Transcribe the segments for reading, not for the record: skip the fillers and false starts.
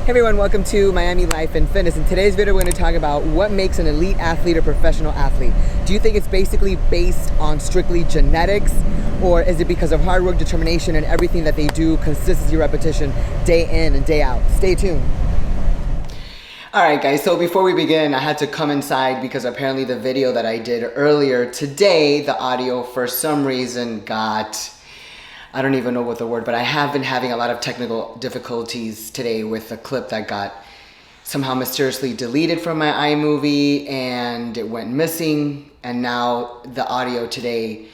Hey everyone, welcome to Miami Life and Fitness. In today's video, we're going to talk about what makes an elite athlete a professional athlete. Do you think it's basically based on strictly genetics, or is it because of hard work, determination, and everything that they do, consistency, repetition, day in and day out? Stay tuned. Alright guys, so before we begin, I had to come inside because apparently the video that I did earlier today, the audio for some reason got... I don't even know what the word, but I have been having a lot of technical difficulties today with the clip that got somehow mysteriously deleted from my iMovie and it went missing, and now the audio today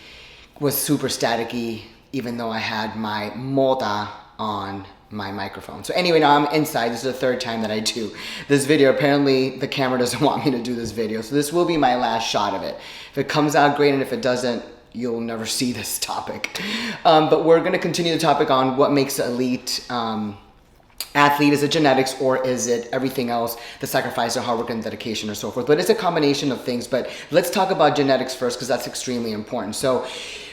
was super staticky even though I had my Moda on my microphone. So anyway, now I'm inside. This is the third time that I do this video. Apparently the camera doesn't want me to do this video, so this will be my last shot of it. If it comes out, great, and if it doesn't, you'll never see this topic. But we're gonna continue the topic on what makes an elite athlete. Is it genetics, or is it everything else, the sacrifice, the hard work and dedication, or so forth? But it's a combination of things. But let's talk about genetics first, because that's extremely important. So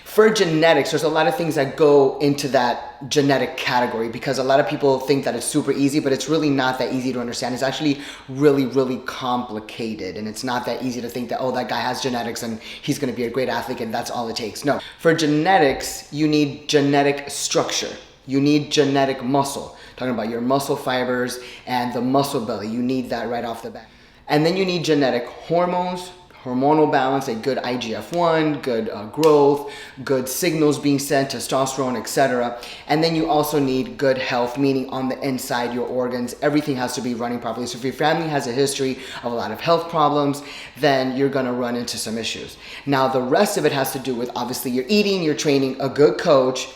for genetics, there's a lot of things that go into that genetic category, because a lot of people think that it's super easy, but it's really not that easy to understand. It's actually really, really complicated, and it's not that easy to think that, oh, that guy has genetics and he's gonna be a great athlete and that's all it takes. No, for genetics, you need genetic structure. You need genetic muscle. Talking about your muscle fibers and the muscle belly, you need that right off the bat. And then you need genetic hormones, hormonal balance, a good IGF-1, good growth, good signals being sent, testosterone, etc. And then you also need good health, meaning on the inside, your organs, everything has to be running properly. So if your family has a history of a lot of health problems, then you're gonna run into some issues. Now, the rest of it has to do with, obviously, your eating, your training, a good coach,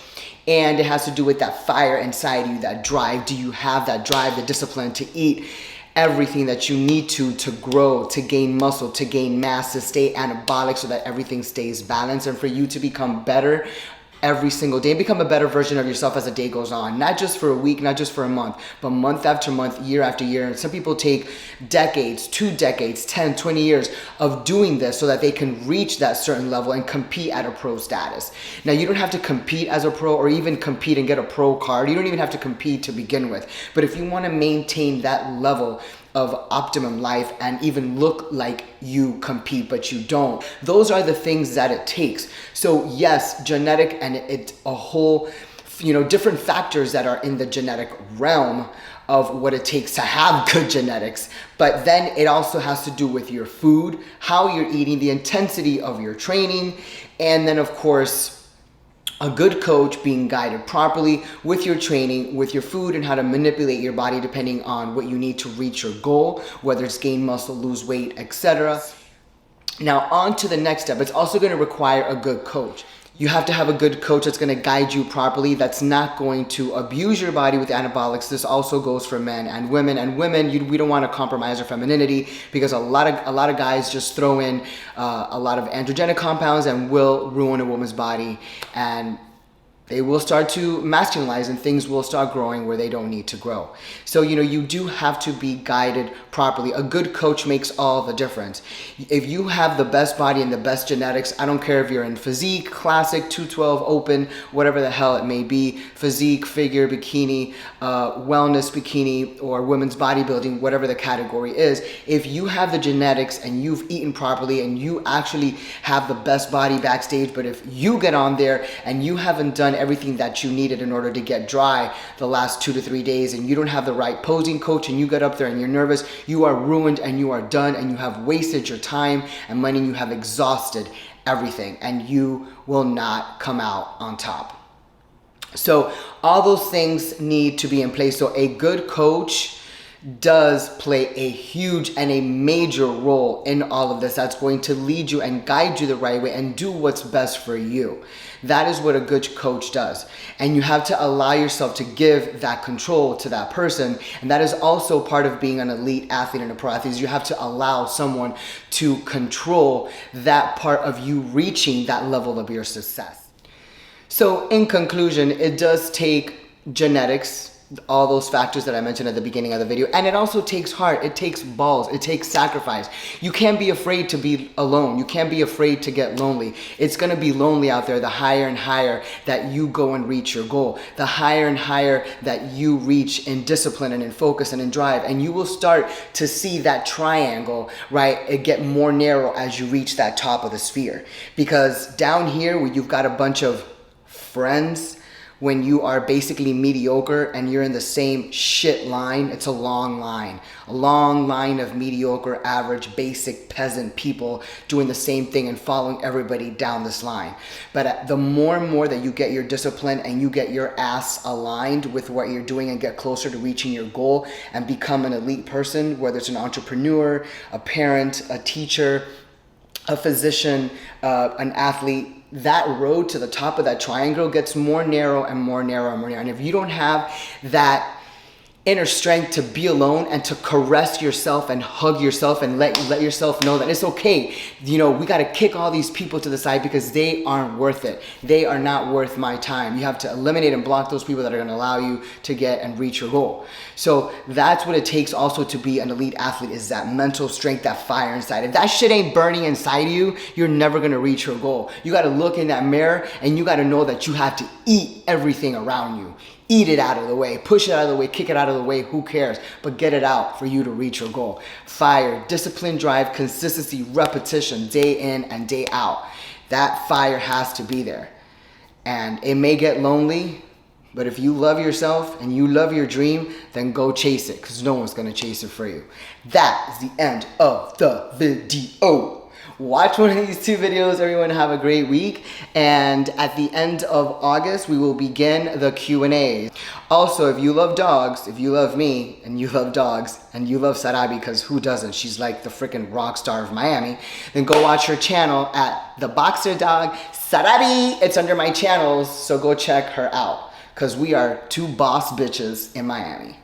and it has to do with that fire inside you, that drive. Do you have that drive, the discipline to eat everything that you need to grow, to gain muscle, to gain mass, to stay anabolic so that everything stays balanced, and for you to become better every single day, become a better version of yourself as the day goes on, not just for a week, not just for a month, but month after month, year after year. And some people take decades, 2 decades, 10, 20 years of doing this so that they can reach that certain level and compete at a pro status. Now, you don't have to compete as a pro or even compete and get a pro card. You don't even have to compete to begin with. But if you want to maintain that level of optimum life and even look like you compete but you don't, those are the things that it takes. So yes, genetic, and it's a whole, different factors that are in the genetic realm of what it takes to have good genetics. But then it also has to do with your food, how you're eating, the intensity of your training, and then of course a good coach being guided properly with your training, with your food, and how to manipulate your body depending on what you need to reach your goal, whether it's gain muscle, lose weight, etc. Now, on to the next step. It's also going to require a good coach. You have to have a good coach that's going to guide you properly, that's not going to abuse your body with anabolics. This also goes for men and women. And women, we don't want to compromise our femininity, because a lot of guys just throw in a lot of androgenic compounds and will ruin a woman's body, and they will start to masculinize and things will start growing where they don't need to grow. So, you do have to be guided properly. A good coach makes all the difference. If you have the best body and the best genetics, I don't care if you're in physique, classic, 212, open, whatever the hell it may be, physique, figure, bikini, wellness bikini, or women's bodybuilding, whatever the category is, if you have the genetics and you've eaten properly and you actually have the best body backstage, but if you get on there and you haven't done everything that you needed in order to get dry the last 2 to 3 days, and you don't have the right posing coach, and you get up there and you're nervous, you are ruined and you are done, and you have wasted your time and money, and you have exhausted everything, and you will not come out on top. So all those things need to be in place. So a good coach does play a huge and a major role in all of this. That's going to lead you and guide you the right way and do what's best for you. That is what a good coach does. And you have to allow yourself to give that control to that person. And that is also part of being an elite athlete and a pro athlete, is you have to allow someone to control that part of you reaching that level of your success. So in conclusion, it does take genetics, all those factors that I mentioned at the beginning of the video. And it also takes heart, it takes balls, it takes sacrifice. You can't be afraid to be alone. You can't be afraid to get lonely. It's gonna be lonely out there the higher and higher that you go and reach your goal. The higher and higher that you reach in discipline and in focus and in drive. And you will start to see that triangle, right? It get more narrow as you reach that top of the sphere. Because down here, where you've got a bunch of friends, when you are basically mediocre and you're in the same shit line, it's a long line of mediocre, average, basic peasant people doing the same thing and following everybody down this line. But the more and more that you get your discipline and you get your ass aligned with what you're doing and get closer to reaching your goal and become an elite person, whether it's an entrepreneur, a parent, a teacher, a physician, an athlete, that road to the top of that triangle gets more narrow and more narrow and more narrow. And if you don't have that inner strength to be alone and to caress yourself and hug yourself and let yourself know that it's okay. You know, we got to kick all these people to the side because they aren't worth it. They are not worth my time. You have to eliminate and block those people that are going to allow you to get and reach your goal. So that's what it takes also to be an elite athlete, is that mental strength, that fire inside. If that shit ain't burning inside of you, you're never going to reach your goal. You got to look in that mirror and you got to know that you have to eat everything around you. Eat it out of the way, push it out of the way, kick it out of the way, who cares? But get it out for you to reach your goal. Fire, discipline, drive, consistency, repetition, day in and day out. That fire has to be there. And it may get lonely, but if you love yourself and you love your dream, then go chase it, because no one's gonna chase it for you. That is the end of the video. Watch one of these two videos. Everyone have a great week. And at the end of August, we will begin the Q&A. Also, if you love dogs, if you love me, and you love dogs, and you love Sarabi, because who doesn't? She's like the freaking rock star of Miami. Then go watch her channel at The Boxer Dog Sarabi. It's under my channels, so go check her out, because we are two boss bitches in Miami.